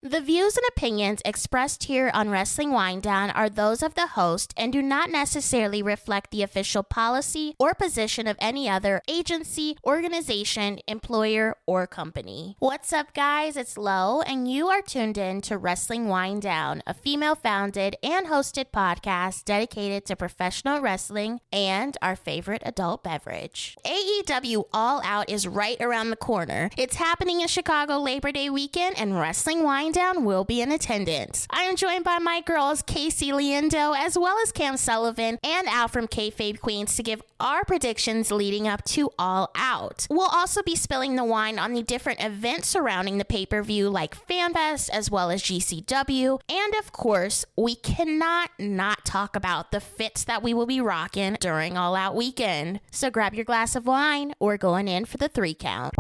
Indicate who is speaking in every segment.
Speaker 1: The views and opinions expressed here on Wrestling Winedown are those of the host and do not necessarily reflect the official policy or position of any other agency, organization, employer, or company. What's up, guys? It's Lo, and you are tuned in to Wrestling Winedown, a female-founded and hosted podcast dedicated to professional wrestling and our favorite adult beverage. AEW All Out is right around the corner. It's happening in Chicago Labor Day weekend, and Wrestling Winedown will be in attendance. I am joined by my girls, Casey Liendo, as well as Cam Sullivan and Al from Kayfabe Queens to give our predictions leading up to All Out. We'll also be spilling the wine on the different events surrounding the pay-per-view like FanFest as well as GCW. And of course, we cannot not talk about the fits that we will be rocking during All Out weekend. So grab your glass of wine. We're going in for the 3 count.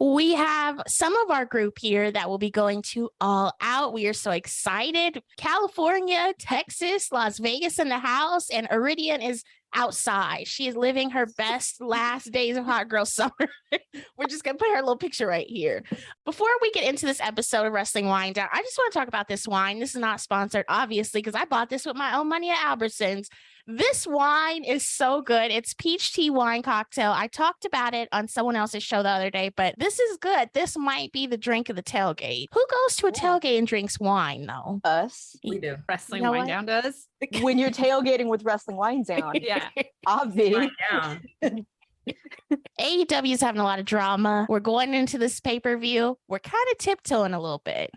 Speaker 1: We have some of our group here that will be going to All Out. We are so excited. California, Texas, Las Vegas in the house, and Iridian is outside. She is living her best last days of hot girl summer. We're just going to put her little picture right here. Before we get into this episode of Wrestling Winedown, I just want to talk about this wine. This is not sponsored, obviously, because I bought this with my own money at Albertsons. This wine is so good. It's peach tea wine cocktail. I talked about it on someone else's show the other day, but this is good. This might be the drink of the tailgate. Who goes to a tailgate and drinks wine, though?
Speaker 2: Us.
Speaker 3: We do.
Speaker 4: Wrestling Winedown does.
Speaker 2: When you're tailgating with Wrestling Winedown.
Speaker 4: Yeah.
Speaker 2: Obvious.
Speaker 1: AEW is having a lot of drama. We're going into this pay-per-view. We're kind of tiptoeing a little bit.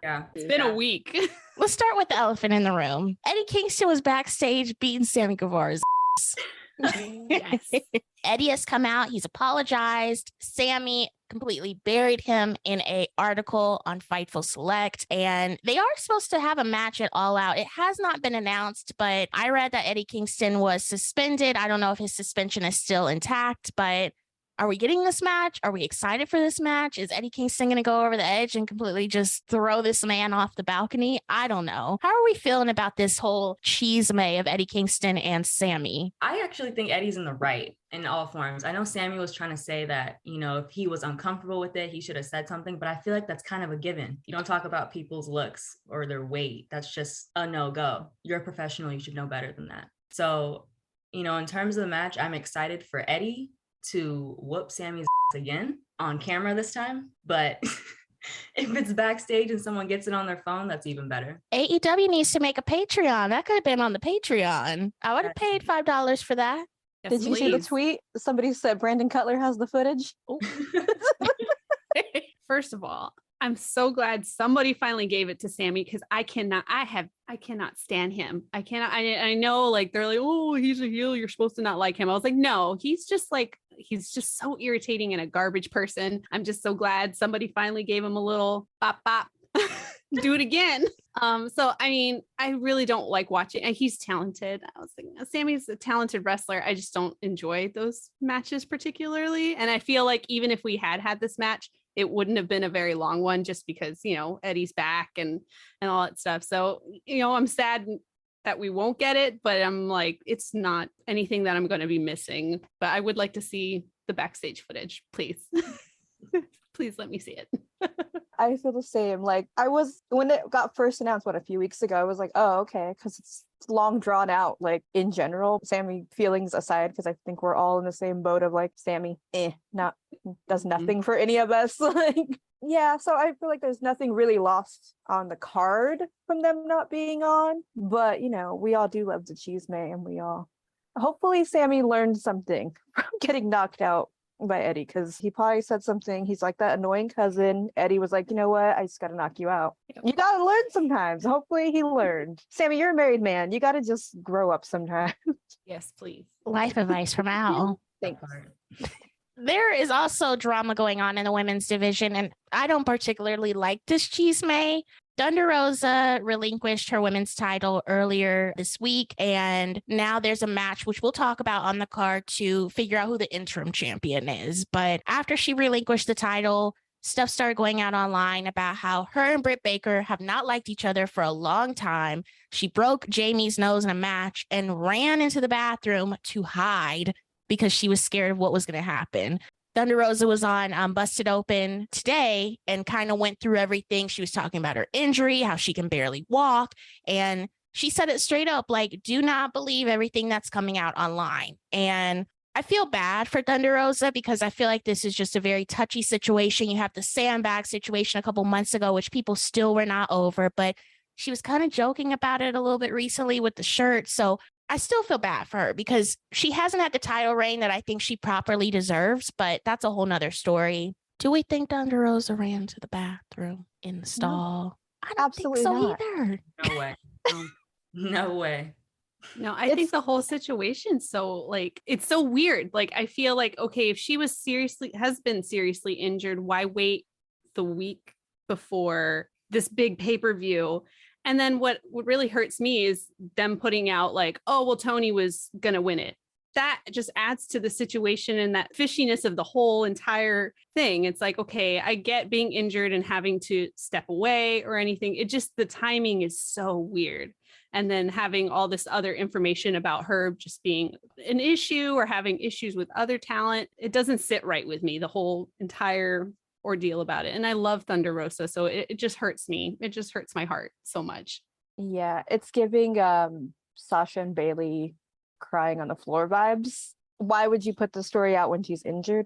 Speaker 3: Yeah.
Speaker 4: It's been a week.
Speaker 1: Let's start with the elephant in the room. Eddie Kingston was backstage beating Sammy Guevara's ass.
Speaker 4: Yes.
Speaker 1: Eddie has come out. He's apologized. Sammy completely buried him in an article on Fightful Select, and they are supposed to have a match at All Out. It has not been announced, but I read that Eddie Kingston was suspended. I don't know if his suspension is still intact, but are we getting this match? Are we excited for this match? Is Eddie Kingston going to go over the edge and completely just throw this man off the balcony? I don't know. How are we feeling about this whole chisme of Eddie Kingston and Sammy?
Speaker 3: I actually think Eddie's in the right in all forms. I know Sammy was trying to say that, if he was uncomfortable with it, he should have said something, but I feel like that's kind of a given. You don't talk about people's looks or their weight. That's just a no-go. You're a professional. You should know better than that. So, in terms of the match, I'm excited for Eddie to whoop Sammy's ass again on camera this time, but if it's backstage and someone gets it on their phone, that's even better.
Speaker 1: AEW needs to make a Patreon. That could have been on the Patreon. I would have paid $5 for that.
Speaker 4: Yes,
Speaker 2: Did you see the tweet? Somebody said Brandon Cutler has the footage.
Speaker 4: First of all, I'm so glad somebody finally gave it to Sammy because I cannot stand him. I know like they're like, oh, he's a heel. You're supposed to not like him. I was like, no, he's just so irritating and a garbage person. I'm just so glad somebody finally gave him a little bop bop. Do it again. So I mean, I really don't like watching. He's talented. I was thinking Sammy's a talented wrestler. I just don't enjoy those matches particularly. And I feel like even if we had this match, it wouldn't have been a very long one just because, Eddie's back and all that stuff. So, I'm sad that we won't get it, but I'm like, it's not anything that I'm going to be missing, but I would like to see the backstage footage, please. Please let me see it.
Speaker 2: I feel the same. Like when it got first announced, a few weeks ago, I was like, oh, okay. Cause it's long drawn out, like in general, Sammy feelings aside, because I think we're all in the same boat of like Sammy, does nothing for any of us. Like, yeah. So I feel like there's nothing really lost on the card from them not being on, but we all do love the chisme, and hopefully Sammy learned something from getting knocked out by Eddie, because he probably said something. He's like that annoying cousin. Eddie was like, you know what? I just got to knock you out. You got to learn sometimes. Hopefully he learned. Sammy, you're a married man. You got to just grow up sometimes.
Speaker 4: Yes, please.
Speaker 1: Life advice from Al.
Speaker 2: Thanks.
Speaker 1: There is also drama going on in the women's division, and I don't particularly like this chisme. Thunder Rosa relinquished her women's title earlier this week, and now there's a match, which we'll talk about on the card, to figure out who the interim champion is. But after she relinquished the title, stuff started going out online about how her and Britt Baker have not liked each other for a long time. She broke Jamie's nose in a match and ran into the bathroom to hide because she was scared of what was going to happen. Thunder Rosa was on Busted Open today and kind of went through everything. She was talking about her injury, how she can barely walk. And she said it straight up, like, do not believe everything that's coming out online. And I feel bad for Thunder Rosa because I feel like this is just a very touchy situation. You have the sandbag situation a couple months ago, which people still were not over, but she was kind of joking about it a little bit recently with the shirt. So I still feel bad for her because she hasn't had the title reign that I think she properly deserves, but that's a whole nother story. Do we think Thunder Rosa ran to the bathroom in the stall?
Speaker 2: No,
Speaker 1: I don't
Speaker 2: absolutely
Speaker 1: think so
Speaker 2: not.
Speaker 1: either.
Speaker 3: No way. No way.
Speaker 4: No, I think the whole situation's so like, it's so weird. Like, I feel like, okay, if she was has been seriously injured, why wait the week before this big pay-per-view? And then what really hurts me is them putting out like, oh, well, Tony was going to win it. That just adds to the situation and that fishiness of the whole entire thing. It's like, okay, I get being injured and having to step away or anything. It just, the timing is so weird. And then having all this other information about her just being an issue or having issues with other talent, it doesn't sit right with me, the whole entire ordeal about it. And I love Thunder Rosa, so it just hurts me. It just hurts my heart so much.
Speaker 2: Yeah, it's giving Sasha and Bailey crying on the floor vibes. Why would you put the story out when she's injured?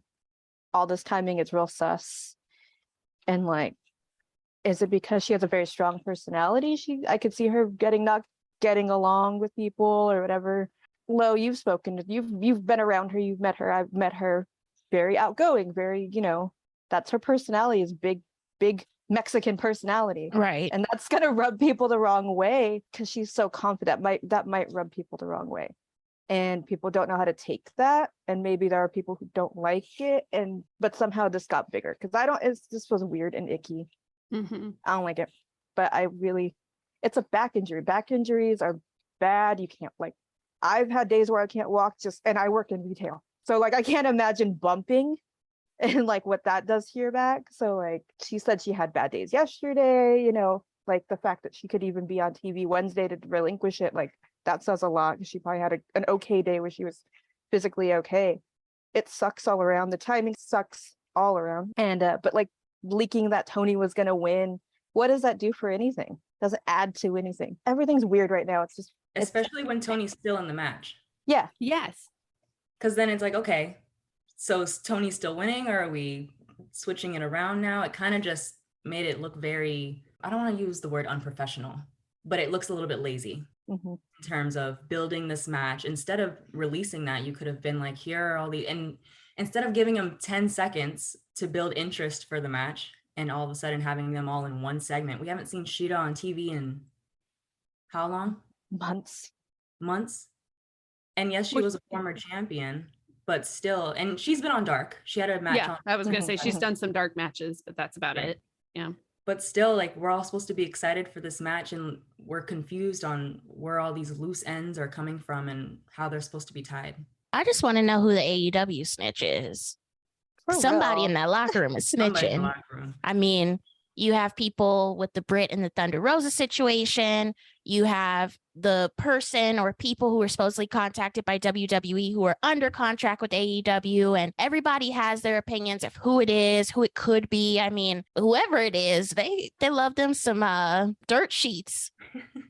Speaker 2: All this timing is real sus. And like, is it because she has a very strong personality? I could see her not getting along with people or whatever. Lo, you've been around her, you've met her. I've met her, very outgoing, very, that's her personality, is big Mexican personality.
Speaker 1: Right.
Speaker 2: And that's gonna rub people the wrong way because she's so confident. That might rub people the wrong way. And people don't know how to take that. And maybe there are people who don't like it. But somehow this got bigger because this was weird and icky.
Speaker 4: Mm-hmm.
Speaker 2: I don't like it. But it's a back injury. Back injuries are bad. You can't I've had days where I can't walk and I work in retail. So I can't imagine bumping and what that does to your back. So she said she had bad days yesterday, the fact that she could even be on TV Wednesday to relinquish it, that says a lot because she probably had an okay day where she was physically okay. It sucks all around. The timing sucks all around. And but leaking that Tony was gonna win, what does that do for anything? Doesn't add to anything. Everything's weird right now.
Speaker 3: Especially when Tony's still in the match.
Speaker 2: Yeah.
Speaker 4: Yes.
Speaker 3: Because then it's like, okay, so is Tony still winning or are we switching it around now? It kind of just made it look very, I don't want to use the word unprofessional, but it looks a little bit lazy in terms of building this match. Instead of releasing that, you could have been like, here are all the, and instead of giving them 10 seconds to build interest for the match and all of a sudden having them all in one segment. We haven't seen Sheeta on TV in how long? Months. And yes, she was a former champion, but still, and she's been on Dark. She had a match.
Speaker 4: Yeah, I was gonna say she's done some Dark matches, but that's about it. Yeah.
Speaker 3: But still, we're all supposed to be excited for this match, and we're confused on where all these loose ends are coming from and how they're supposed to be tied.
Speaker 1: I just want to know who the AEW snitch is. Somebody in that locker room is snitching. I mean, you have people with the Britt and the Thunder Rosa situation. You have the person or people who were supposedly contacted by WWE who are under contract with AEW, and everybody has their opinions of who it is, who it could be. I mean, whoever it is, they love them some dirt sheets.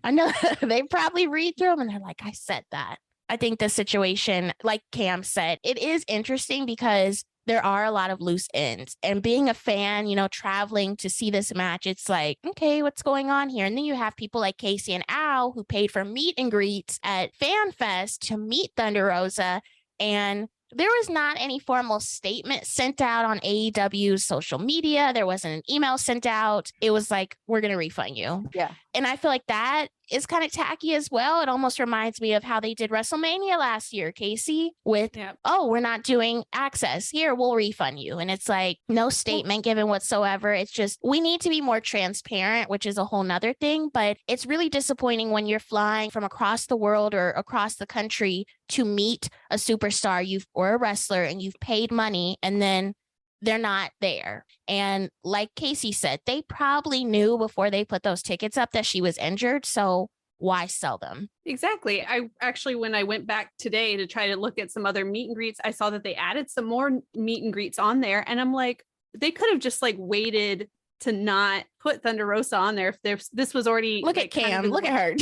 Speaker 1: I know they probably read through them and they're like, I said that. I think the situation, like Cam said, it is interesting because there are a lot of loose ends, and being a fan, traveling to see this match, it's like, okay, what's going on here? And then you have people like Casey and Al who paid for meet and greets at FanFest to meet Thunder Rosa, and there was not any formal statement sent out on AEW's social media. There wasn't an email sent out. It was like, we're going to refund you.
Speaker 2: Yeah.
Speaker 1: And I feel like that is kind of tacky as well. It almost reminds me of how they did WrestleMania last year, Casey, with, oh, we're not doing access. Here, we'll refund you. And it's like no statement given whatsoever. It's just, we need to be more transparent, which is a whole nother thing. But it's really disappointing when you're flying from across the world or across the country to meet a superstar or a wrestler, and you've paid money, and then they're not there. And like Casey said, they probably knew before they put those tickets up that she was injured. So why sell them?
Speaker 4: Exactly. I actually, when I went back today to try to look at some other meet and greets, I saw that they added some more meet and greets on there. And I'm like, they could have just like waited to not put Thunder Rosa on there if this was already.
Speaker 1: Look at Cam. Look at her.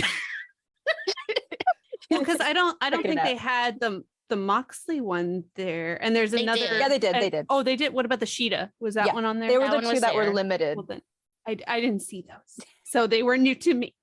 Speaker 4: Well, because I don't think they had the Moxley one there, and there's another.
Speaker 2: Yeah, they did.
Speaker 4: Oh, they did. What about the Sheeta? Was that one on there?
Speaker 2: They were the two that were limited.
Speaker 4: Well, then I didn't see those, so they were new to me.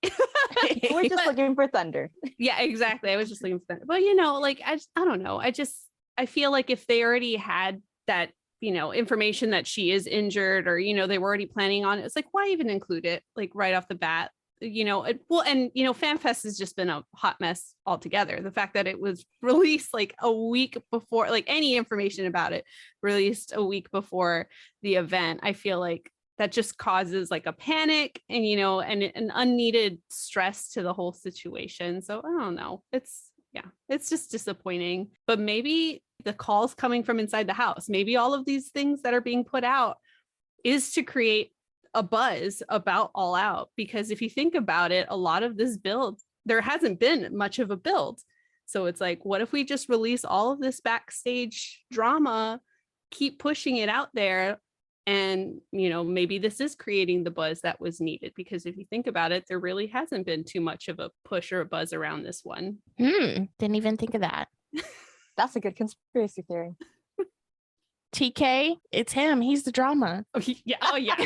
Speaker 2: We're just looking for Thunder.
Speaker 4: Yeah, exactly. I was just looking for Thunder. But you know, like I don't know. I feel like if they already had that, you know, information that she is injured, or you know, they were already planning on it, it's like, why even include it like right off the bat? You know, and you know, FanFest has just been a hot mess altogether. The fact that it was released like a week before, like any information about it released a week before the event, I feel like that just causes like a panic and, you know, and an unneeded stress to the whole situation. So I don't know. It's just disappointing. But maybe the calls coming from inside the house, maybe all of these things that are being put out is to create a buzz about All Out, because if you think about it, a lot of this build, there hasn't been much of a build. So it's like, what if we just release all of this backstage drama, keep pushing it out there, and you know, maybe this is creating the buzz that was needed? Because if you think about it, there really hasn't been too much of a push or a buzz around this one.
Speaker 1: Didn't even think of that.
Speaker 2: That's a good conspiracy theory.
Speaker 1: TK, it's him. He's the drama.
Speaker 4: Oh yeah.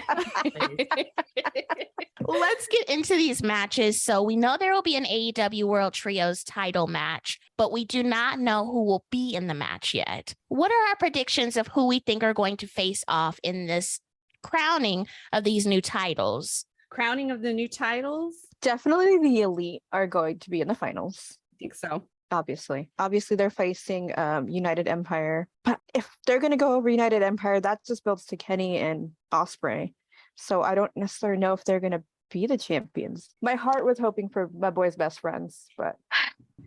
Speaker 1: Let's get into these matches. So we know there will be an AEW World Trios title match, but we do not know who will be in the match yet. What are our predictions of who we think are going to face off in this crowning of these new titles?
Speaker 4: Crowning of the new titles?
Speaker 2: Definitely the Elite are going to be in the finals.
Speaker 4: I think so.
Speaker 2: Obviously they're facing United Empire, but if they're going to go over United Empire, that just builds to Kenny and Ospreay. So I don't necessarily know if they're going to be the champions. My heart was hoping for my boys' best friends, but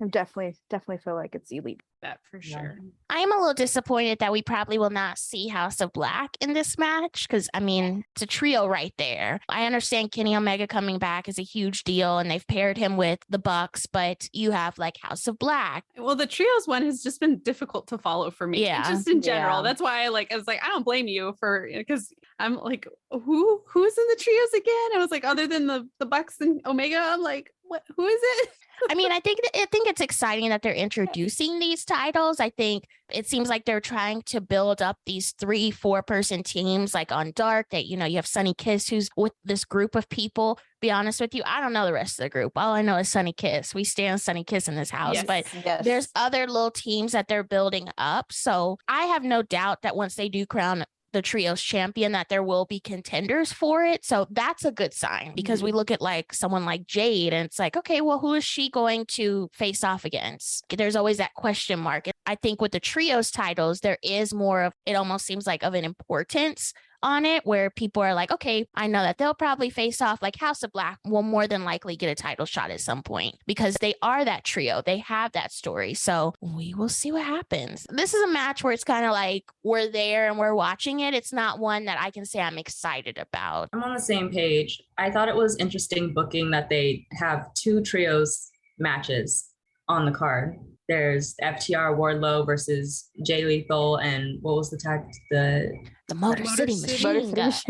Speaker 2: I definitely feel like it's Elite.
Speaker 4: That for sure.
Speaker 1: I am a little disappointed that we probably will not see House of Black in this match, because I mean, it's a trio right there. I understand Kenny Omega coming back is a huge deal and they've paired him with the Bucks, but you have like House of Black.
Speaker 4: Well, the trios one has just been difficult to follow for me.
Speaker 1: Yeah.
Speaker 4: Just in general.
Speaker 2: Yeah.
Speaker 4: That's why I was like, I don't blame you for, because I'm like, who's in the trios again? I was like, other than the Bucks and Omega, I'm like, what? Who is it?
Speaker 1: I mean, I think it's exciting that they're introducing these titles. I think it seems like they're trying to build up these 3-4 person teams like on Dark, that, you know, you have Sunny Kiss who's with this group of people. Be honest with you, I don't know the rest of the group. All I know is Sunny Kiss. We stand Sunny Kiss in this house, but there's other little teams that they're building up. So I have no doubt that once they do crown the trios champion, that there will be contenders for it. So that's a good sign, because we look at like someone like Jade and it's like, okay, well, who is she going to face off against? There's always that question mark. I think with the trios titles, there is more of, it almost seems like of an importance on it, where people are like, okay, I know that they'll probably face off. Like House of Black will more than likely get a title shot at some point, because they are that trio. They have that story. So we will see what happens. This is a match where it's kind of like we're there and we're watching it. It's not one that I can say I'm excited about.
Speaker 3: I'm on the same page. I thought it was interesting booking that they have 2 trios matches on the card. There's FTR Wardlow versus Jay Lethal, and what was the tag? The
Speaker 1: Motor City Machine Guns.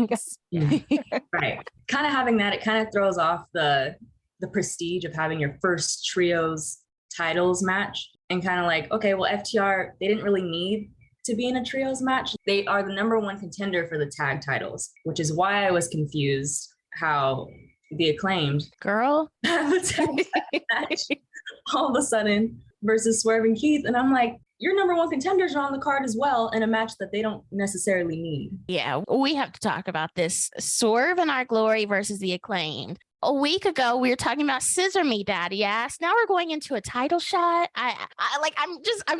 Speaker 3: Right. Kind of having that, it kind of throws off the prestige of having your first trios titles match, and kind of like, okay, well, FTR, they didn't really need to be in a trios match. They are the #1 contender for the tag titles, which is why I was confused how the Acclaimed
Speaker 1: girl
Speaker 3: have a tag match all of a sudden versus Swerve and Keith. And I'm like, your #1 contenders are on the card as well in a match that they don't necessarily need.
Speaker 1: Yeah, we have to talk about this. Swerve and Our Glory versus the Acclaimed. A week ago, we were talking about Scissor Me Daddy Ass. Now we're going into a title shot. I'm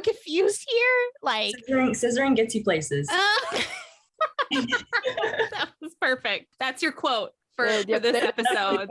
Speaker 1: confused here. Like
Speaker 3: scissoring gets you places.
Speaker 4: That was perfect. That's your quote for this episode.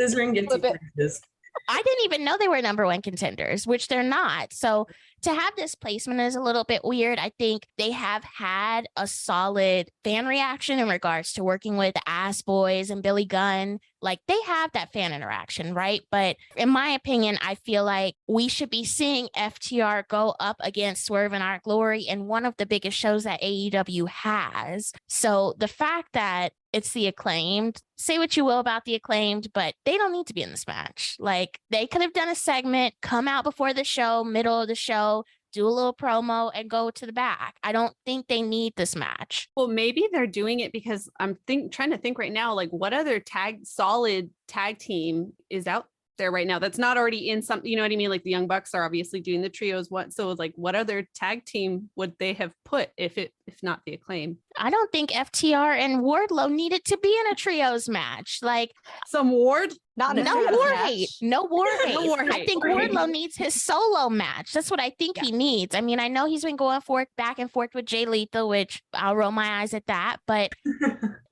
Speaker 3: Scissoring gets you places.
Speaker 1: I didn't even know they were number one contenders, which they're not. So to have this placement is a little bit weird. I think they have had a solid fan reaction in regards to working with the Ass Boys and Billy Gunn. Like they have that fan interaction, right? But in my opinion, I feel like we should be seeing FTR go up against Swerve in Our Glory in one of the biggest shows that AEW has. So the fact that it's the Acclaimed, say what you will about the Acclaimed, but they don't need to be in this match. Like they could have done a segment, come out before the show, middle of the show, do a little promo and go to the back. I don't think they need this match.
Speaker 4: Well, maybe they're doing it because I'm trying to think right now, like what other solid tag team is out there right now that's not already in some, you know what I mean? Like the Young Bucks are obviously doing the trios. So like what other tag team would they have put if not the Acclaim?
Speaker 1: I don't think FTR and Wardlow needed to be in a trios match. Like
Speaker 4: some Ward?
Speaker 2: Not in a
Speaker 1: no
Speaker 2: trios
Speaker 1: war
Speaker 2: match.
Speaker 1: hate. No war hate.
Speaker 4: No war
Speaker 1: I
Speaker 4: hate.
Speaker 1: think
Speaker 4: Right.
Speaker 1: Wardlow needs his solo match. That's what I think he needs. I mean, I know he's been going back and forth with Jay Lethal, which I'll roll my eyes at that, but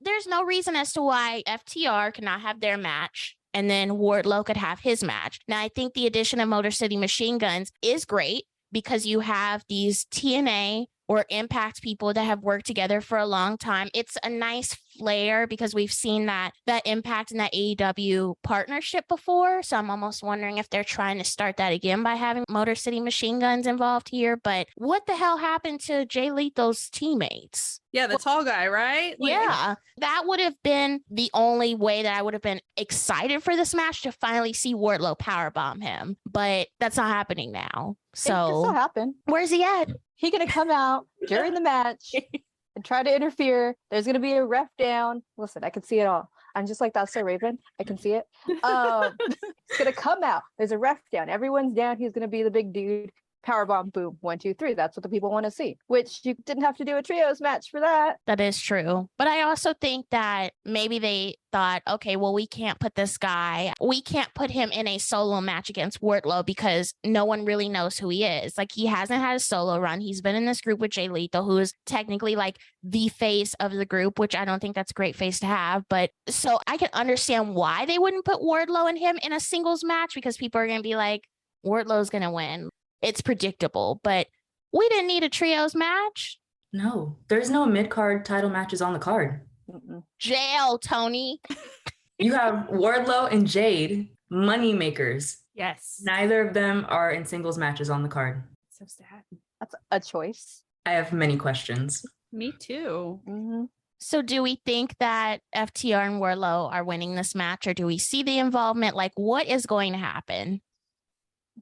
Speaker 1: there's no reason as to why FTR cannot have their match and then Wardlow could have his match. Now, I think the addition of Motor City Machine Guns is great because you have these TNA or Impact people that have worked together for a long time. It's a nice flair because we've seen that Impact and that AEW partnership before. So I'm almost wondering if they're trying to start that again by having Motor City Machine Guns involved here. But what the hell happened to Jay Lethal's teammates?
Speaker 4: Yeah, the tall guy, right? Like,
Speaker 1: Yeah, that would have been the only way that I would have been excited for this match to finally see Wardlow powerbomb him. But that's not happening now.
Speaker 2: It can still
Speaker 1: So
Speaker 2: happen.
Speaker 1: where's he at?
Speaker 2: He gonna come out during the match and try to interfere. There's gonna be a ref down. Listen, I can see it all. I'm just like that's so Raven. I can see it. He's gonna come out. There's a ref down. Everyone's down. He's gonna be the big dude. Powerbomb, boom, 1, 2, 3. That's what the people want to see. Which you didn't have to do a trios match for that.
Speaker 1: That is true. But I also think that maybe they thought, okay, well, we can't put him in a solo match against Wardlow because no one really knows who he is. Like he hasn't had a solo run. He's been in this group with Jay Lethal, who is technically like the face of the group, which I don't think that's a great face to have. But so I can understand why they wouldn't put Wardlow and him in a singles match because people are going to be like, Wardlow's going to win. It's predictable, but we didn't need a trios match.
Speaker 3: No, there's no mid-card title matches on the card.
Speaker 2: Mm-mm.
Speaker 1: Jail, Tony.
Speaker 3: You have Wardlow and Jade, money makers.
Speaker 4: Yes.
Speaker 3: Neither of them are in singles matches on the card.
Speaker 4: So sad.
Speaker 2: That's a choice.
Speaker 3: I have many questions.
Speaker 4: Me too.
Speaker 2: Mm-hmm.
Speaker 1: So do we think that FTR and Wardlow are winning this match, or do we see the involvement? Like, what is going to happen?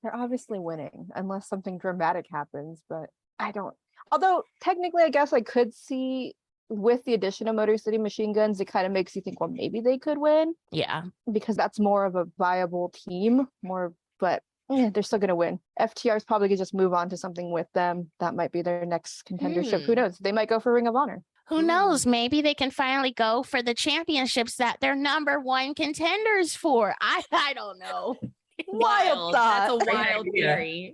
Speaker 2: They're obviously winning unless something dramatic happens, but I don't. Although technically, I guess I could see with the addition of Motor City Machine Guns, it kind of makes you think, well, maybe they could win
Speaker 1: Yeah.
Speaker 2: because that's more of a viable team. But yeah, they're still going to win. FTR is probably going to just move on to something with them. That might be their next contendership. Who knows? They might go for Ring of Honor.
Speaker 1: Who knows? Maybe they can finally go for the championships that they're number one contenders for. I don't know.
Speaker 2: Wild thought.
Speaker 4: That's a
Speaker 3: Great
Speaker 4: wild
Speaker 3: idea.
Speaker 4: theory.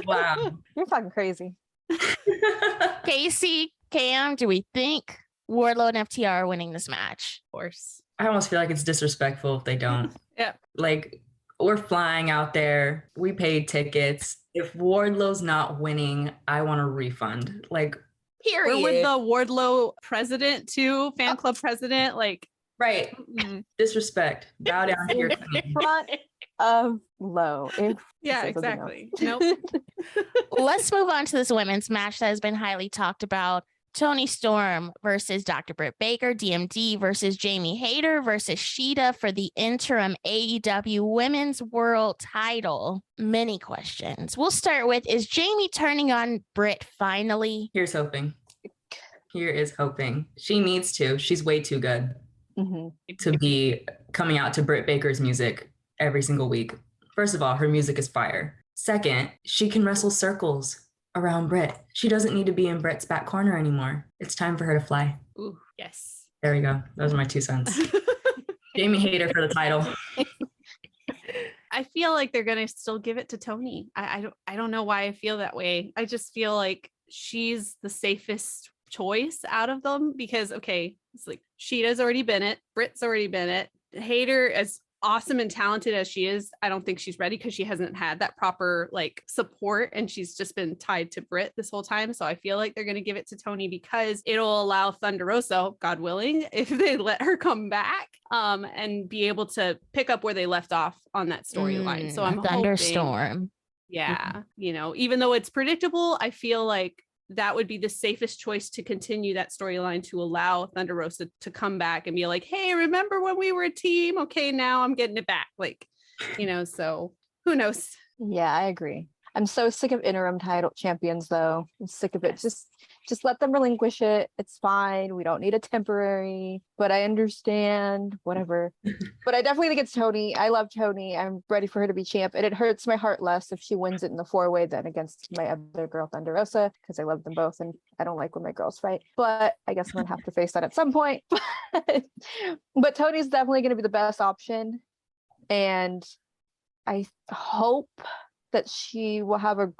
Speaker 3: Wow.
Speaker 2: You're fucking crazy.
Speaker 1: Casey, Cam, do we think Wardlow and FTR are winning this match?
Speaker 4: Of course.
Speaker 3: I almost feel like it's disrespectful if they don't.
Speaker 4: Yeah.
Speaker 3: Like, we're flying out there. We paid tickets. If Wardlow's not winning, I want a refund. Like,
Speaker 1: Period.
Speaker 4: We're with the Wardlow president too, fan club president. Like,
Speaker 3: right.
Speaker 4: mm,
Speaker 3: Disrespect. Bow down to your queen.
Speaker 2: Front of low.
Speaker 4: yeah,
Speaker 2: Say something else.
Speaker 4: exactly. Nope.
Speaker 1: Let's move on to this women's match that has been highly talked about. Toni Storm versus Dr. Britt Baker, DMD versus Jamie Hayter versus Sheeta for the interim AEW Women's World title. Many questions. We'll start with, is Jamie turning on Britt finally?
Speaker 3: Here's hoping. Here is hoping. She needs to. She's way too good
Speaker 2: Mhm.
Speaker 3: to be coming out to Britt Baker's music every single week. First of all, her music is fire. Second, she can wrestle circles around Britt. She doesn't need to be in Britt's back corner anymore. It's time for her to fly.
Speaker 4: Ooh, yes.
Speaker 3: There we go. Those are my 2 cents. Jamie Hayter for the title.
Speaker 4: I feel like they're gonna still give it to Toni. I don't know why I feel that way. I just feel like she's the safest choice out of them because okay, it's like Sheeta's already been it, Britt's already been it. Hayter, as awesome and talented as she is, I don't think she's ready because she hasn't had that proper like support, and she's just been tied to Britt this whole time. So I feel like they're going to give it to Tony because it'll allow Thunder Rosa, God willing, if they let her come back, and be able to pick up where they left off on that storyline. So I'm
Speaker 1: Thunderstorm.
Speaker 4: Yeah, you know, even though it's predictable, I feel like that would be the safest choice to continue that storyline, to allow Thunder Rosa to come back and be like, hey, remember when we were a team? Okay, now I'm getting it back. Like, you know, so who knows?
Speaker 2: Yeah, I agree. I'm so sick of interim title champions though. I'm sick of it. Just let them relinquish it. It's fine. We don't need a temporary, but I understand, whatever. But I definitely think it's Tony. I love Tony. I'm ready for her to be champ. And it hurts my heart less if she wins it in the 4-way than against my other girl, Thunder Rosa, because I love them both and I don't like when my girls fight. But I guess I'm gonna have to face that at some point. But Tony's definitely gonna be the best option. And I hope that she will have a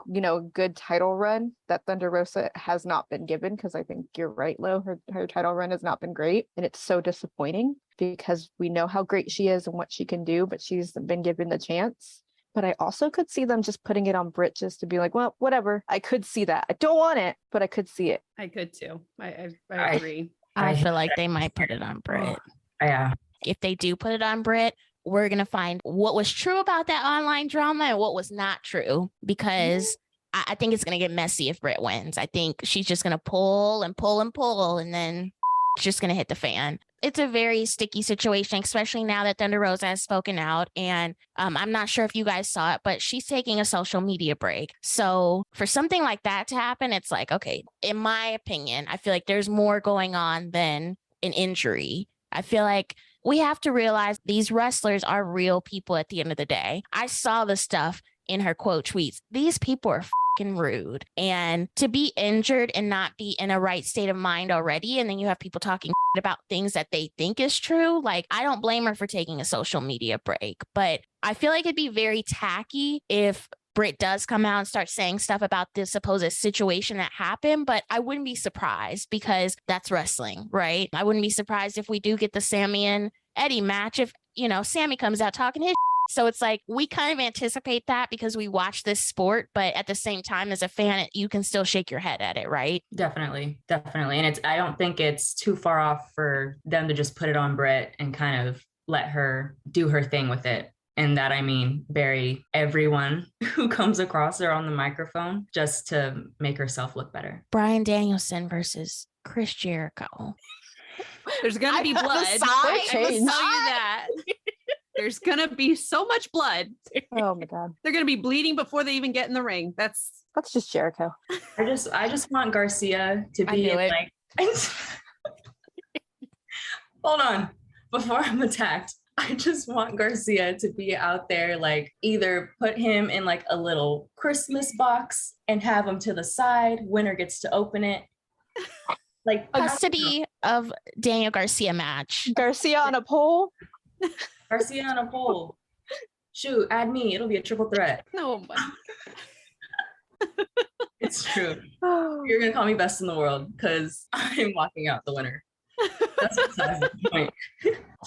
Speaker 2: good title run that Thunder Rosa has not been given, because I think you're right, Lo. Her title run has not been great, and it's so disappointing because we know how great she is and what she can do, but she's been given the chance. But I also could see them just putting it on Britt just to be like, well, whatever. I could see that. I don't want it, but I could see it.
Speaker 4: I could too. I agree.
Speaker 1: I feel like they might put it on Britt.
Speaker 3: Yeah.
Speaker 1: If they do put it on Britt, we're going to find what was true about that online drama and what was not true, because I think it's going to get messy if Britt wins. I think she's just going to pull and pull and pull, and then it's just going to hit the fan. It's a very sticky situation, especially now that Thunder Rosa has spoken out. And I'm not sure if you guys saw it, but she's taking a social media break. So for something like that to happen, it's like, okay, in my opinion, I feel like there's more going on than an injury. I feel like we have to realize these wrestlers are real people at the end of the day. I saw the stuff in her quote tweets. These people are fucking rude. And to be injured and not be in a right state of mind already, and then you have people talking about things that they think is true. Like, I don't blame her for taking a social media break, but I feel like it'd be very tacky if Britt does come out and start saying stuff about this supposed situation that happened, but I wouldn't be surprised because that's wrestling, right? I wouldn't be surprised if we do get the Sammy and Eddie match if, Sammy comes out talking his shit. So it's like, we kind of anticipate that because we watch this sport, but at the same time, as a fan, you can still shake your head at it, right?
Speaker 3: Definitely. And I don't think it's too far off for them to just put it on Britt and kind of let her do her thing with it. And that, I mean, bury everyone who comes across her on the microphone just to make herself look better.
Speaker 1: Bryan Danielson versus Chris Jericho.
Speaker 4: There's going to be blood. I will tell you that. There's going to be so much blood.
Speaker 2: Oh my God.
Speaker 4: They're going to be bleeding before they even get in the ring. That's
Speaker 2: just Jericho.
Speaker 3: I just want Garcia to be like, hold on, before I'm attacked. I just want Garcia to be out there, like, either put him in like a little Christmas box and have him to the side. Winner gets to open it. Like,
Speaker 1: custody of Daniel Garcia match.
Speaker 2: Garcia on a pole.
Speaker 3: Garcia on a pole. Shoot, add me. It'll be a triple threat.
Speaker 4: no.
Speaker 3: It's true. You're gonna call me best in the world because I'm walking out the winner. That's besides the point.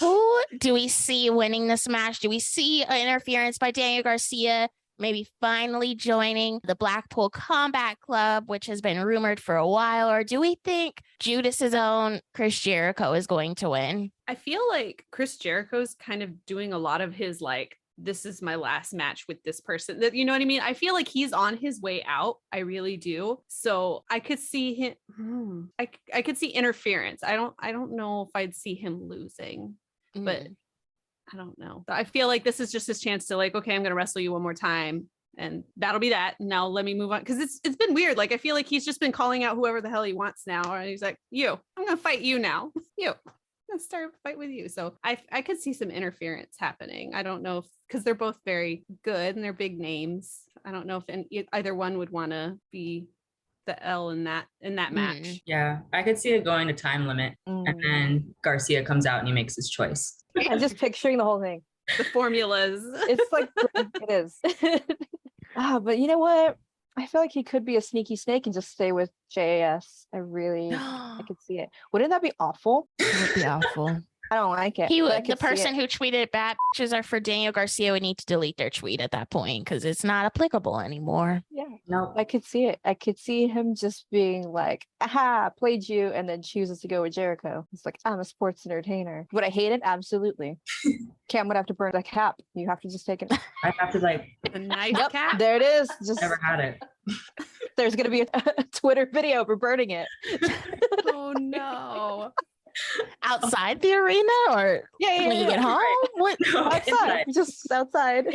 Speaker 1: Who do we see winning this match? Do we see an interference by Daniel Garcia, maybe finally joining the Blackpool Combat Club, which has been rumored for a while? Or do we think Judas's own Chris Jericho is going to win?
Speaker 4: I feel like Chris Jericho's kind of doing a lot of his, like, this is my last match with this person. You know what I mean? I feel like he's on his way out. I really do. So I could see him. I could see interference. I don't know if I'd see him losing, but I don't know. I feel like this is just his chance to, like, okay, I'm going to wrestle you one more time, and that'll be that. Now let me move on, because it's been weird. Like, I feel like he's just been calling out whoever the hell he wants now, and he's like, I'm going to fight you now. Let's start a fight with you. So I could see some interference happening. I don't know if, because they're both very good and they're big names. I don't know if either one would want to be the L in that match.
Speaker 3: Yeah, I could see it going to time limit, and then Garcia comes out and he makes his choice.
Speaker 2: I'm just picturing the whole thing.
Speaker 4: The formulas.
Speaker 2: It's like, it is. But you know what? I feel like he could be a sneaky snake and just stay with JAS. I could see it. Wouldn't that be awful?
Speaker 1: It would be awful.
Speaker 2: I don't like it.
Speaker 1: He
Speaker 2: but I
Speaker 1: would, the
Speaker 2: could see
Speaker 1: person
Speaker 2: it.
Speaker 1: who tweeted bad bitches are for Daniel Garcia would need to delete their tweet at that point because it's not applicable anymore.
Speaker 2: Yeah.
Speaker 3: No,
Speaker 2: I could see it. I could see him just being like, aha, played you, and then chooses to go with Jericho. It's like, I'm a sports entertainer. Would I hate it? Absolutely. Cam would have to burn the cap. You have to just take it.
Speaker 3: I have to like
Speaker 4: A nice
Speaker 2: Yep,
Speaker 4: cap.
Speaker 2: there it is. Just
Speaker 3: never had it.
Speaker 2: there's gonna be a Twitter video for burning it.
Speaker 4: Oh no.
Speaker 1: Outside the arena or when you get home? What?
Speaker 3: No,
Speaker 2: Outside,
Speaker 3: inside.
Speaker 2: just outside.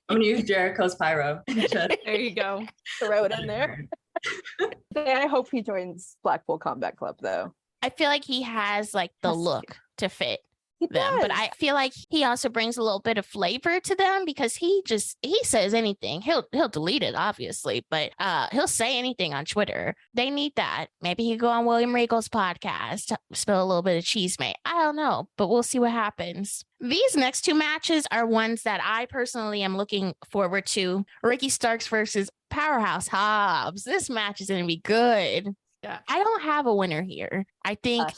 Speaker 3: I'm gonna use Jericho's pyro. Just
Speaker 4: There you go.
Speaker 2: Throw it in there. I hope he joins Blackpool Combat Club though.
Speaker 1: I feel like he has like the
Speaker 2: Has to.
Speaker 1: look to fit
Speaker 2: He
Speaker 1: them, but
Speaker 2: does.
Speaker 1: I feel like he also brings a little bit of flavor to them because he says anything. He'll delete it obviously, but he'll say anything on Twitter. They need that. Maybe he go on William Regal's podcast, spill a little bit of chisme. I don't know, but we'll see what happens. These next two matches are ones that I personally am looking forward to. Ricky Starks versus Powerhouse Hobbs. This match is going to be good.
Speaker 4: Yeah.
Speaker 1: I don't have a winner here. I think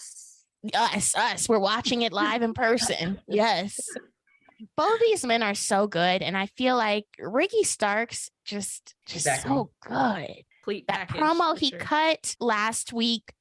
Speaker 1: us. We're watching it live in person. Yes. Both these men are so good. And I feel like Ricky Starks just
Speaker 3: Exactly.
Speaker 1: so good.
Speaker 4: Complete
Speaker 1: That
Speaker 4: package,
Speaker 1: promo
Speaker 4: for
Speaker 1: he
Speaker 4: sure.
Speaker 1: cut last week,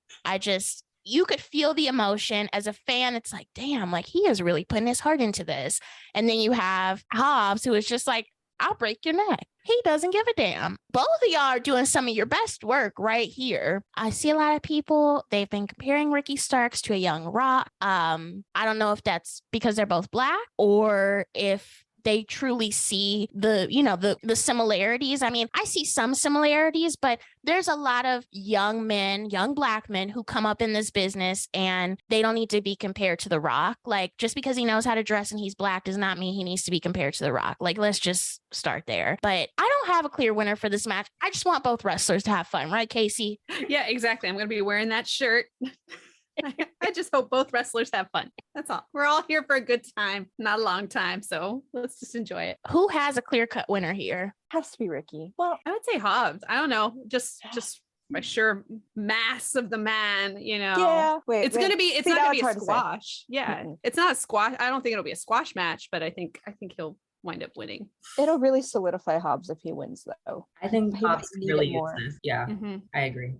Speaker 1: you could feel the emotion as a fan. It's like, damn, like he is really putting his heart into this. And then you have Hobbs, who is just like, I'll break your neck. He doesn't give a damn. Both of y'all are doing some of your best work right here. I see a lot of people, they've been comparing Ricky Starks to a young Rock. I don't know if that's because they're both black or if they truly see the similarities. I mean, I see some similarities, but there's a lot of young black men who come up in this business and they don't need to be compared to The Rock. Like, just because he knows how to dress and he's black does not mean he needs to be compared to The Rock. Like, let's just start there. But I don't have a clear winner for this match. I just want both wrestlers to have fun, right, Casey?
Speaker 4: Yeah, exactly. I'm going to be wearing that shirt. I just hope both wrestlers have fun. That's all. We're all here for a good time, not a long time. So let's just enjoy it.
Speaker 1: Who has a clear-cut winner here?
Speaker 2: Has to be Ricky. Well,
Speaker 4: I would say Hobbs. I don't know. Just by sheer mass of the man,
Speaker 2: yeah. Wait,
Speaker 4: It's gonna be
Speaker 2: See, now
Speaker 4: not gonna
Speaker 2: it's
Speaker 4: be a
Speaker 2: hard to say.
Speaker 4: squash. Yeah.
Speaker 2: Mm-mm.
Speaker 4: It's not a squash. I don't think it'll be a squash match, but I think he'll wind up winning.
Speaker 2: It'll really solidify Hobbs if he wins, though.
Speaker 3: I think
Speaker 2: He might
Speaker 3: Hobbs
Speaker 2: need
Speaker 3: really
Speaker 2: it
Speaker 3: use
Speaker 2: more.
Speaker 3: this. Yeah,
Speaker 4: Mhm.
Speaker 3: I agree.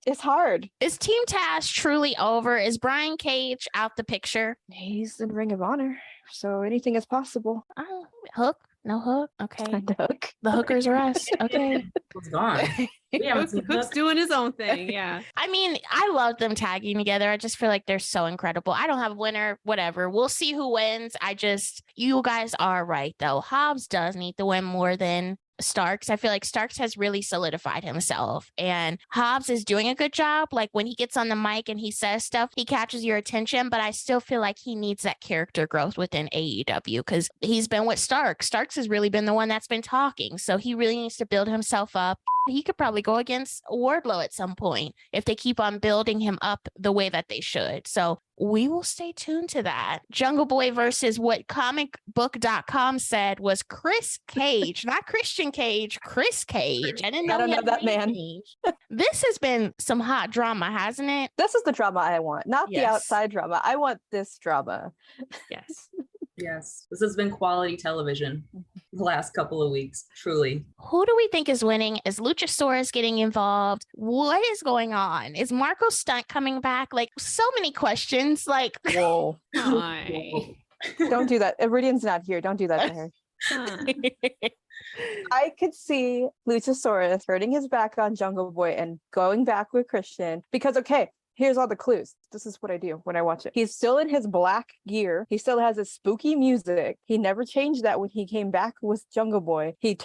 Speaker 2: It's hard.
Speaker 1: Is Team Taz truly over? Is Brian Cage out the picture?
Speaker 2: He's in Ring of Honor, so anything is possible.
Speaker 1: Oh, Hook? No Hook? Okay.
Speaker 2: And Hook.
Speaker 1: The hookers are us. Okay.
Speaker 3: It's gone. We haven't seen
Speaker 4: Hook's
Speaker 3: Hook.
Speaker 4: doing his own thing. Yeah.
Speaker 1: I mean, I love them tagging together. I just feel like they're so incredible. I don't have a winner, whatever. We'll see who wins. You guys are right, though. Hobbs does need to win more than Starks. I feel like Starks has really solidified himself and Hobbs is doing a good job. Like when he gets on the mic and he says stuff, he catches your attention, but I still feel like he needs that character growth within AEW because he's been with Starks. Starks has really been the one that's been talking. So he really needs to build himself up. He could probably go against Wardlow at some point if they keep on building him up the way that they should. So we will stay tuned to that. Jungle Boy versus what comicbook.com said was Chris Cage, not Christian Cage, Chris Cage. I didn't know,
Speaker 2: I don't
Speaker 1: he
Speaker 2: know
Speaker 1: had
Speaker 2: that
Speaker 1: a
Speaker 2: man.
Speaker 1: name. This has been some hot drama, hasn't it?
Speaker 2: This is the drama I want, not the
Speaker 1: Yes.
Speaker 2: outside drama. I want this drama.
Speaker 4: Yes.
Speaker 3: Yes, this has been quality television the last couple of weeks. Truly.
Speaker 1: Who do we think is winning? Is Luchasaurus getting involved? What is going on? Is Marco Stunt coming back? Like, so many questions. Like,
Speaker 2: Whoa.
Speaker 4: Hi.
Speaker 2: Don't do that. Iridian's not here. Don't do that to her.
Speaker 4: Huh.
Speaker 2: I could see Luchasaurus hurting his back on Jungle Boy and going back with Christian because, okay, here's all the clues. This is what I do when I watch it. He's still in his black gear. He still has his spooky music. He never changed that when he came back with Jungle Boy. He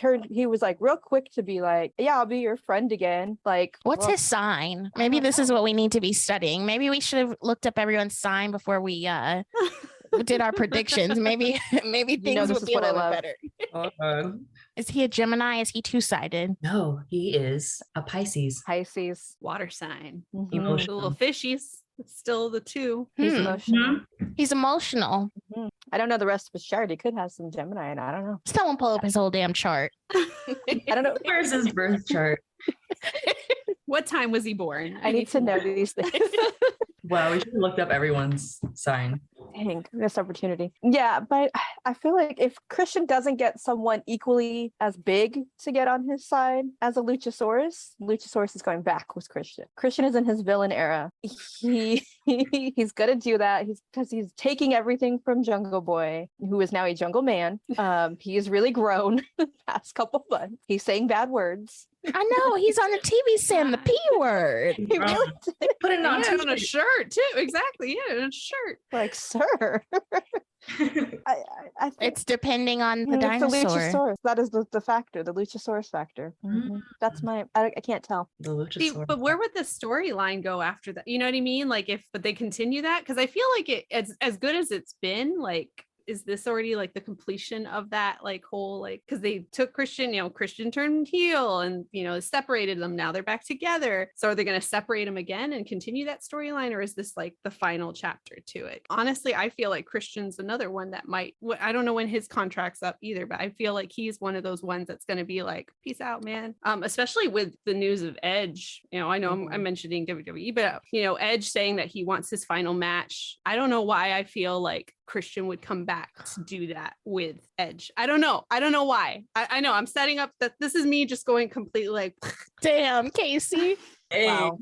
Speaker 2: was like real quick to be like, yeah, I'll be your friend again. Like,
Speaker 1: what's
Speaker 2: well,
Speaker 1: his sign? Maybe this is what we need to be studying. Maybe we should have looked up everyone's sign before we did our predictions. Maybe things
Speaker 2: this
Speaker 1: would
Speaker 2: is
Speaker 1: be a
Speaker 2: what I
Speaker 1: little
Speaker 2: love.
Speaker 1: better. Is he a Gemini? Is he two-sided?
Speaker 3: No, he is a Pisces.
Speaker 2: Pisces.
Speaker 4: Water sign.
Speaker 2: Mhm.
Speaker 4: The
Speaker 3: Emotional.
Speaker 4: little fishies. It's still the two.
Speaker 2: He's
Speaker 1: Hmm.
Speaker 2: emotional.
Speaker 1: He's emotional.
Speaker 2: Mhm. I don't know the rest of his chart. He could have some Gemini, and I don't know.
Speaker 1: Someone pull up his whole damn chart.
Speaker 2: I don't know.
Speaker 3: Where's his birth chart?
Speaker 4: What time was he born?
Speaker 2: I need to know these things.
Speaker 3: Wow, we should have looked up everyone's sign.
Speaker 2: Dang, missed opportunity. Yeah, but I feel like if Christian doesn't get someone equally as big to get on his side as a Luchasaurus is going back with Christian. Christian is in his villain era. He's gonna do that. He's taking everything from Jungle Boy, who is now a jungle man. He is really grown the past couple months. He's saying bad words.
Speaker 1: I know, he's on the TV saying the P word.
Speaker 2: He really did.
Speaker 3: Put it on
Speaker 4: on a shirt too. Exactly. Yeah, on a shirt.
Speaker 2: Like, sir. I think
Speaker 1: It's depending on the
Speaker 2: it's
Speaker 1: dinosaur.
Speaker 2: the Luchasaurus. That is the factor, the Luchasaurus factor. That's my. I can't tell.
Speaker 3: The Luchasaurus.
Speaker 4: See, but where would the storyline go after that? You know what I mean? Like, but they continue that, because I feel like it's as good as it's been. Like, is this already like the completion of that like whole like, because they took Christian, Christian turned heel and separated them. Now they're back together. So are they going to separate them again and continue that storyline, or is this like the final chapter to it? Honestly, I feel like Christian's another one that might. I don't know when his contract's up either, but I feel like he's one of those ones that's going to be like, peace out, man. Especially with the news of Edge. I know I'm mentioning WWE, but Edge saying that he wants his final match. I don't know why I feel like Christian would come back to do that with Edge. I don't know why. I know I'm setting up that this is me just going completely like,
Speaker 1: damn, Casey.
Speaker 3: Hey.
Speaker 2: Wow.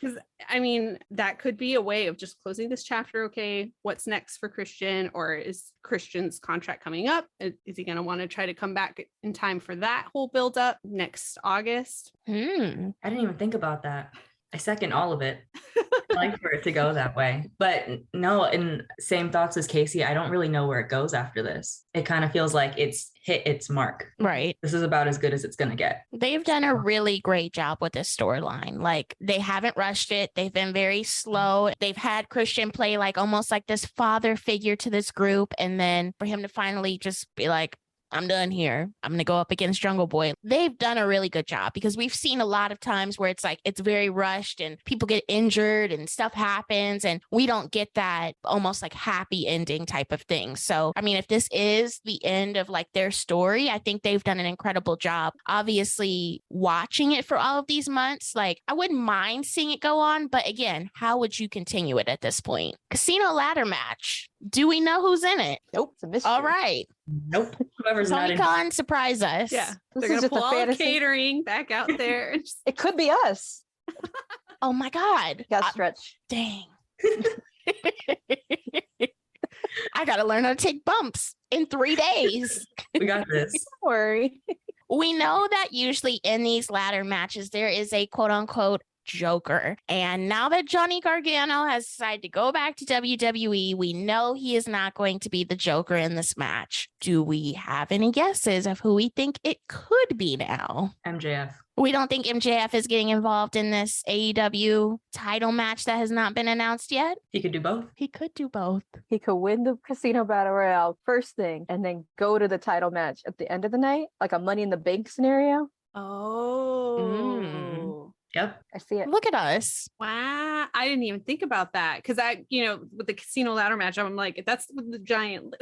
Speaker 4: Because I mean, that could be a way of just closing this chapter. Okay, what's next for Christian? Or is Christian's contract coming up? Is he going to want to try to come back in time for that whole build up next August?
Speaker 3: I didn't even think about that. I second all of it. I like for it to go that way. But no, in same thoughts as Casey, I don't really know where it goes after this. It kind of feels like it's hit its mark.
Speaker 1: Right.
Speaker 3: This is about as good as it's going to get.
Speaker 1: They've done a really great job with this storyline. Like, they haven't rushed it. They've been very slow. They've had Christian play like almost like this father figure to this group. And then for him to finally just be like, I'm done here. I'm going to go up against Jungle Boy. They've done a really good job, because we've seen a lot of times where it's like, it's very rushed and people get injured and stuff happens, and we don't get that almost like happy ending type of thing. So, I mean, if this is the end of like their story, I think they've done an incredible job. Obviously, watching it for all of these months, like, I wouldn't mind seeing it go on. But again, how would you continue it at this point? Casino ladder match. Do we know who's in it?
Speaker 2: Nope, it's a mystery.
Speaker 1: All right.
Speaker 3: Nope. Whoever's not
Speaker 1: Tony
Speaker 3: in.
Speaker 1: Khan, surprise us.
Speaker 4: Yeah,
Speaker 2: This
Speaker 4: they're
Speaker 2: is
Speaker 4: gonna
Speaker 2: just
Speaker 4: pull
Speaker 2: a
Speaker 4: all the
Speaker 2: fantasy.
Speaker 4: catering back out there.
Speaker 2: It could be us.
Speaker 1: Oh my God.
Speaker 2: Got stretch.
Speaker 1: Dang. I got to learn how to take bumps in 3 days.
Speaker 3: We got this.
Speaker 2: Don't worry.
Speaker 1: We know that usually in these ladder matches, there is a quote unquote Joker. And now that Johnny Gargano has decided to go back to WWE, we know he is not going to be the Joker in this match. Do we have any guesses of who we think it could be now?
Speaker 3: MJF.
Speaker 1: We don't think MJF is getting involved in this AEW title match that has not been announced yet.
Speaker 3: He could do both.
Speaker 1: He could do both.
Speaker 2: He could win the Casino Battle Royale first thing and then go to the title match at the end of the night, like a Money in the Bank scenario.
Speaker 4: Oh.
Speaker 3: Yep.
Speaker 2: I see it.
Speaker 1: Look at us.
Speaker 4: Wow, I didn't even think about that, because with the casino ladder match, I'm like, that's with the giant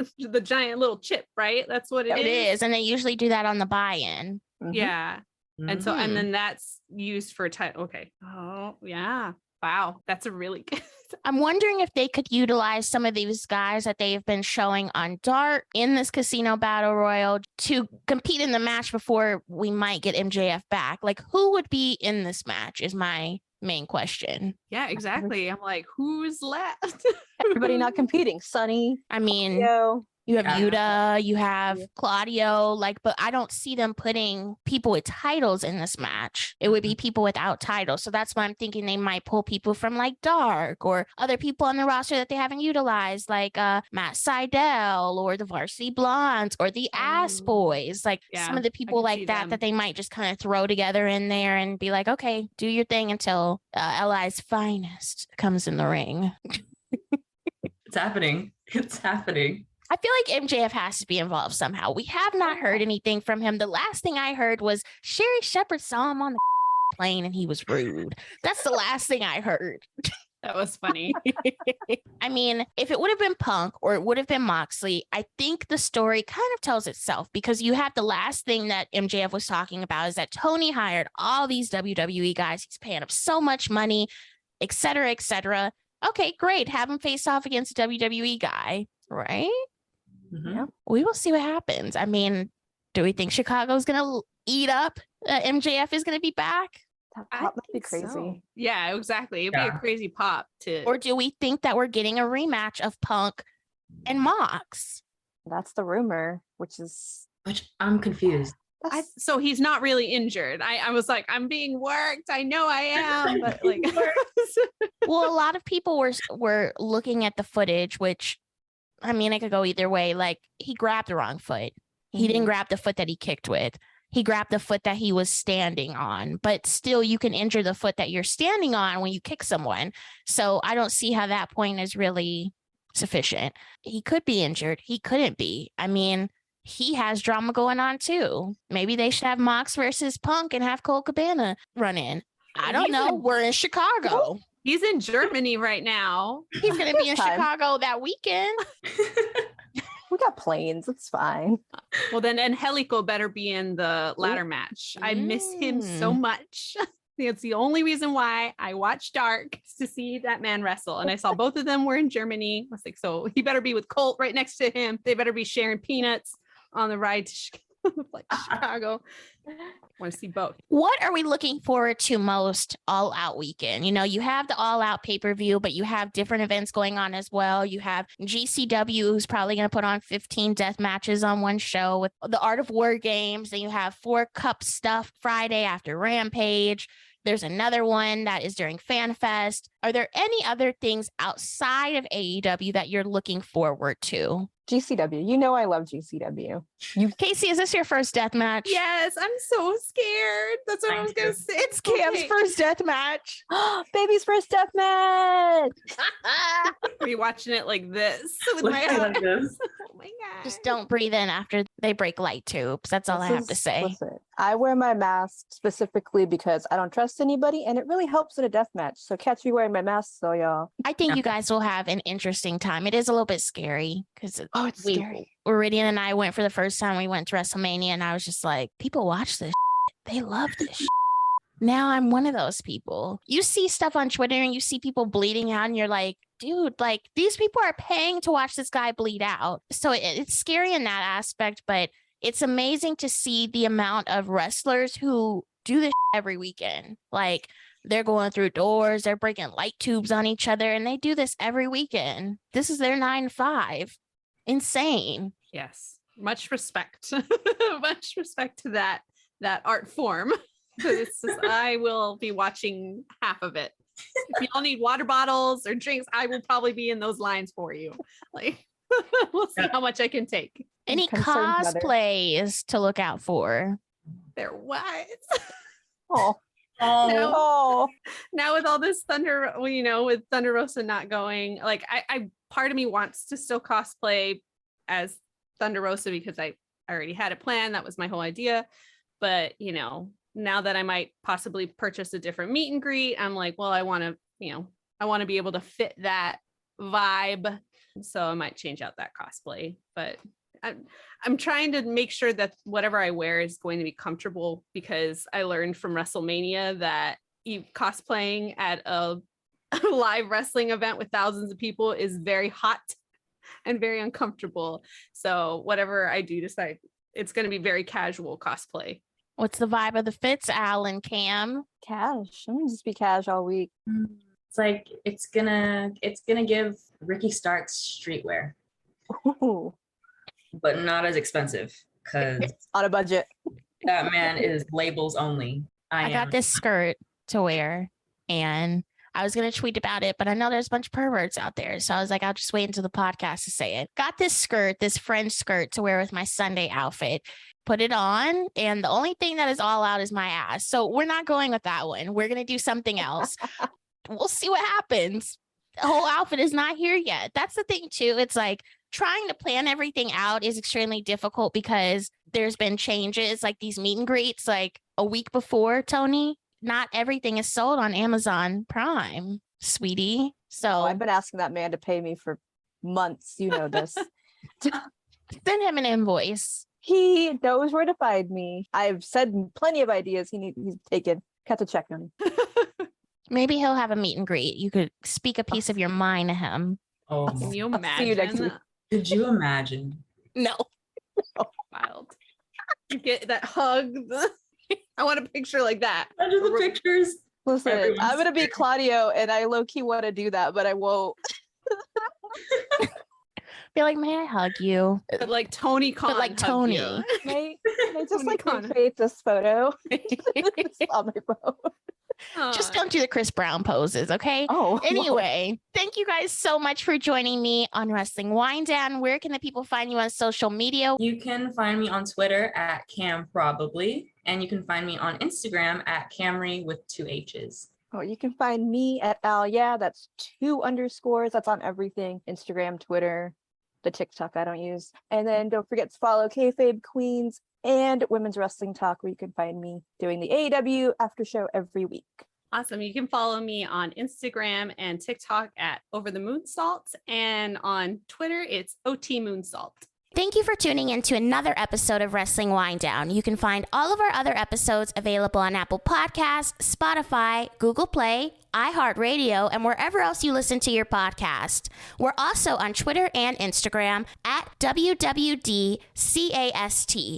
Speaker 4: little chip, right? That's what
Speaker 1: It is. And they usually do that on the buy-in.
Speaker 2: Mhm.
Speaker 4: Yeah. And so,
Speaker 1: Mhm.
Speaker 4: and then that's used for title. Okay. Oh, yeah. Wow. That's a really good.
Speaker 1: I'm wondering if they could utilize some of these guys that they've been showing on Dark in this Casino Battle Royal to compete in the match before we might get MJF back. Like, who would be in this match is my main question.
Speaker 4: Yeah, exactly. I'm like, who's left?
Speaker 2: Everybody not competing. Sunny,
Speaker 1: I mean,
Speaker 2: Yo.
Speaker 1: you have
Speaker 3: Yeah.
Speaker 1: Yuta, you have
Speaker 2: Yeah.
Speaker 1: Claudio, but I don't see them putting people with titles in this match. It would be people without titles. So that's why I'm thinking they might pull people from like Dark or other people on the roster that they haven't utilized, like Matt Sydal or the Varsity Blondes or the Ass
Speaker 4: Oh.
Speaker 1: Boys. Like
Speaker 4: Yeah,
Speaker 1: some of the
Speaker 4: I
Speaker 1: people
Speaker 4: can see
Speaker 1: like that
Speaker 4: them.
Speaker 1: they might just kind of throw together in there and be like, okay, do your thing until LI's finest comes in the ring.
Speaker 3: It's happening. It's happening.
Speaker 1: I feel like MJF has to be involved somehow. We have not heard anything from him. The last thing I heard was Sherry Shepherd saw him on the plane and he was rude. That's the last thing I heard.
Speaker 4: That was funny.
Speaker 1: I mean, if it would have been Punk or it would have been Moxley, I think the story kind of tells itself, because you have the last thing that MJF was talking about is that Tony hired all these WWE guys. He's paying them so much money, et cetera, et cetera. Okay, great. Have him face off against a WWE guy, right?
Speaker 3: Mhm.
Speaker 2: Yeah.
Speaker 1: We will see what happens. I mean, do we think Chicago's going to eat up? MJF is going to be back?
Speaker 2: That
Speaker 4: I
Speaker 2: pop must be
Speaker 4: think so.
Speaker 2: crazy.
Speaker 4: Yeah, exactly. It'd be a
Speaker 3: Yeah.
Speaker 4: crazy pop to.
Speaker 1: Or do we think that we're getting a rematch of Punk and Mox?
Speaker 2: That's the rumor, which is
Speaker 3: Which I'm confused.
Speaker 4: So he's not really injured. I was like, I'm being worked. I know I am, but like,
Speaker 1: Well, a lot of people were looking at the footage, which, I mean, it could go either way. Like, he grabbed the wrong foot. He didn't
Speaker 2: Mhm.
Speaker 1: grab the foot that he kicked with. He grabbed the foot that he was standing on, but still you can injure the foot that you're standing on when you kick someone. So I don't see how that point is really sufficient. He could be injured. He couldn't be. I mean, he has drama going on too. Maybe they should have Mox versus Punk and have Cole Cabana run in. I don't
Speaker 4: He's
Speaker 1: know.
Speaker 4: in-
Speaker 1: We're in Chicago.
Speaker 4: he's in Germany right now.
Speaker 1: He's going to be in
Speaker 2: Time.
Speaker 1: Chicago that weekend.
Speaker 2: We got planes. It's fine.
Speaker 4: Well, then Angelico better be in the ladder match. I miss him so much. It's the only reason why I watch Dark, is to see that man wrestle. And I saw both of them were in Germany. I was like, so he better be with Colt right next to him. They better be sharing peanuts on the ride to Chicago. Want to see both.
Speaker 1: What are we looking forward to most All Out weekend? You know, you have the All Out pay-per-view, but you have different events going on as well. You have GCW, who's probably going to put on 15 death matches on one show with the Art of War games. Then you have 4 Cup stuff Friday after Rampage. There's another one that is during Fan Fest. Are there any other things outside of AEW that you're looking forward to?
Speaker 2: GCW. You know I love GCW.
Speaker 1: Casey, is this your first death match?
Speaker 4: Yes, I'm so scared. That's what I was going to say.
Speaker 1: It's Cam's
Speaker 4: Okay.
Speaker 1: first death match.
Speaker 2: Baby's first death match.
Speaker 4: Are you watching it like this with my
Speaker 3: Looking
Speaker 4: eyes?
Speaker 3: like this.
Speaker 4: Oh my God.
Speaker 1: Just don't breathe in after they break light tubes. That's all I have to say.
Speaker 2: Listen, I wear my mask specifically because I don't trust anybody, and it really helps in a death match. So catch me wearing my mask, so y'all.
Speaker 1: I think you guys will have an interesting time. It is a little bit scary because
Speaker 2: Oh, it's scary.
Speaker 1: Iridian and I went for the first time. We went to WrestleMania, and I was just like, people watch this. They love this. Now I'm one of those people. You see stuff on Twitter and you see people bleeding out, and you're like, dude, like these people are paying to watch this guy bleed out. So it's scary in that aspect, but it's amazing to see the amount of wrestlers who do this every weekend. Like, they're going through doors, they're breaking light tubes on each other, and they do this every weekend. This is their 9-5. Insane.
Speaker 4: Yes, much respect. Much respect to that art form. I will be watching half of it. If y'all need water bottles or drinks, I will probably be in those lines for you. Like, we'll see how much I can take.
Speaker 1: Any
Speaker 2: Concerned mother.
Speaker 1: cosplays to look out for?
Speaker 4: There was.
Speaker 2: Oh,
Speaker 4: No.
Speaker 2: oh.
Speaker 4: Now with all this Thunder, well, you know, with Thunder Rosa not going, like I part of me wants to still cosplay as Thunder Rosa because I already had it planned. That was my whole idea. But, you know, now that I might possibly purchase a different meet and greet, I'm like, well, I want to be able to fit that vibe. So I might change out that cosplay, but I'm trying to make sure that whatever I wear is going to be comfortable, because I learned from WrestleMania that cosplaying at a live wrestling event with thousands of people is very hot and very uncomfortable. So whatever I do decide, it's going to be very casual cosplay.
Speaker 1: What's the vibe of the fits, Al and Cam?
Speaker 2: Cash. I'm gonna just be cash all week.
Speaker 3: It's like it's gonna give Ricky Starks streetwear,
Speaker 2: Ooh,
Speaker 3: but not as expensive because
Speaker 2: on a budget.
Speaker 3: that man is labels only.
Speaker 1: I got this skirt to wear, and I was going to tweet about it, but I know there's a bunch of perverts out there. So I was like, I'll just wait until the podcast to say it. Got this skirt, this French skirt to wear with my Sunday outfit. Put it on, and the only thing that is all out is my ass. So we're not going with that one. We're going to do something else. We'll see what happens. The whole outfit is not here yet. That's the thing, too. It's like trying to plan everything out is extremely difficult because there's been changes, like these meet and greets, like a week before, Tony. Not everything is sold on Amazon Prime, sweetie. So
Speaker 2: I've been asking that man to pay me for months. You know this.
Speaker 1: send him an invoice.
Speaker 2: He knows where to find me. I've said plenty of ideas he's taken. Cut the check on him.
Speaker 1: Maybe he'll have a meet and greet. You could speak a piece of your mind to him.
Speaker 3: Oh,
Speaker 4: Can you
Speaker 2: I'll see you next
Speaker 4: imagine?
Speaker 2: week.
Speaker 3: could you imagine?
Speaker 1: No.
Speaker 4: Wild. You get that hug. I want a picture like that.
Speaker 3: Imagine the pictures.
Speaker 2: Listen,
Speaker 3: Everyone's
Speaker 2: I'm gonna be
Speaker 3: scared.
Speaker 2: Claudio, and I low key want to do that, but I won't.
Speaker 1: Be like, may I hug you?
Speaker 4: But like Tony Khan.
Speaker 1: like
Speaker 4: hugged
Speaker 1: Tony.
Speaker 4: you.
Speaker 2: Can I just
Speaker 4: Tony
Speaker 2: like
Speaker 4: Khan.
Speaker 2: recreate this photo on my phone?
Speaker 1: Just don't do the Chris Brown poses, okay?
Speaker 2: Oh,
Speaker 1: Anyway, thank you guys so much for joining me on Wrestling Winedown. Where can the people find you on social media?
Speaker 3: You can find me on Twitter at Cam Probably, and you can find me on Instagram at Camry with 2 H's.
Speaker 2: Oh, you can find me at Al. Yeah, that's 2 underscores. That's on everything: Instagram, Twitter, the TikTok I don't use. And then don't forget to follow Kayfabe Queens and Women's Wrestling Talk, where you can find me doing the AEW after show every week.
Speaker 4: Awesome. You can follow me on Instagram and TikTok at Over the Moonsault, and on Twitter it's OT Moonsault.
Speaker 1: Thank you for tuning in to another episode of Wrestling Winedown. You can find all of our other episodes available on Apple Podcasts, Spotify, Google Play, iHeartRadio, and wherever else you listen to your podcast. We're also on Twitter and Instagram at WWDCAST.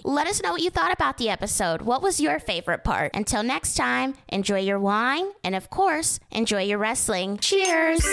Speaker 1: Let us know what you thought about the episode. What was your favorite part? Until next time, enjoy your wine and, of course, enjoy your wrestling. Cheers!